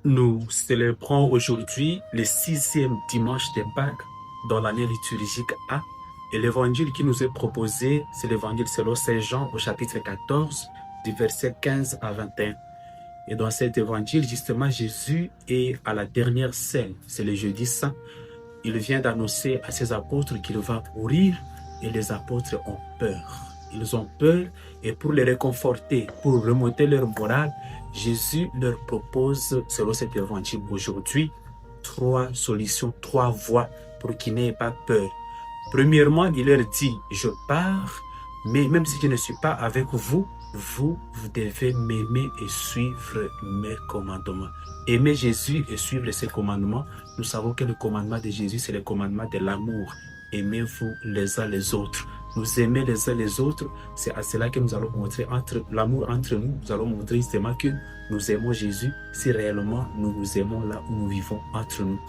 Nous célébrons aujourd'hui le 6e dimanche de Pâques dans l'année liturgique A. Et l'évangile qui nous est proposé, c'est l'évangile selon Saint Jean au chapitre 14, du verset 15 à 21. Et dans cet évangile, justement, Jésus est à la dernière scène, c'est le jeudi saint. Il vient d'annoncer à ses apôtres qu'il va mourir et les apôtres ont peur. Ils ont peur et pour les réconforter, pour remonter leur morale, Jésus leur propose, selon cet évangile aujourd'hui, 3 solutions, 3 voies pour qu'ils n'aient pas peur. Premièrement, il leur dit, je pars, mais même si je ne suis pas avec vous, vous devez m'aimer et suivre mes commandements. Aimer Jésus et suivre ses commandements, nous savons que le commandement de Jésus, c'est le commandement de l'amour. Aimez-vous les uns les autres. Nous aimer les uns les autres, c'est à cela que nous allons montrer l'amour entre nous. Nous allons montrer justement que nous aimons Jésus si réellement nous nous aimons là où nous vivons entre nous.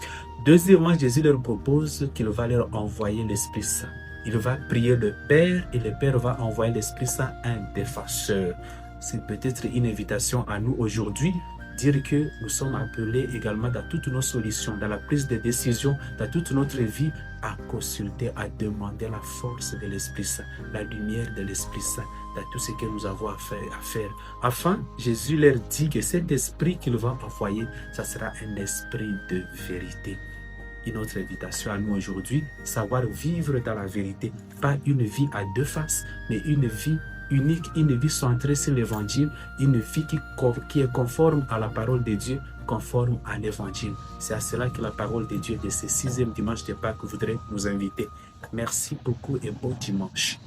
Deuxièmement, Jésus leur propose qu'il va leur envoyer l'Esprit Saint. Il va prier le Père et le Père va envoyer l'Esprit Saint, un défenseur. C'est peut-être une invitation à nous aujourd'hui, dire que nous sommes appelés également dans toutes nos solutions, dans la prise de décision, dans toute notre vie, à consulter, à demander la force de l'Esprit Saint, la lumière de l'Esprit Saint, dans tout ce que nous avons à faire. Enfin, Jésus leur dit que cet esprit qu'il va envoyer, ça sera un esprit de vérité. Une autre invitation à nous aujourd'hui, savoir vivre dans la vérité, pas une vie à deux faces, mais une vie unique, une vie centrée sur l'évangile, une vie qui est conforme à la parole de Dieu, conforme à l'évangile. C'est à cela que la parole de Dieu de ce 6e dimanche de Pâques voudrait nous inviter. Merci beaucoup et bon dimanche.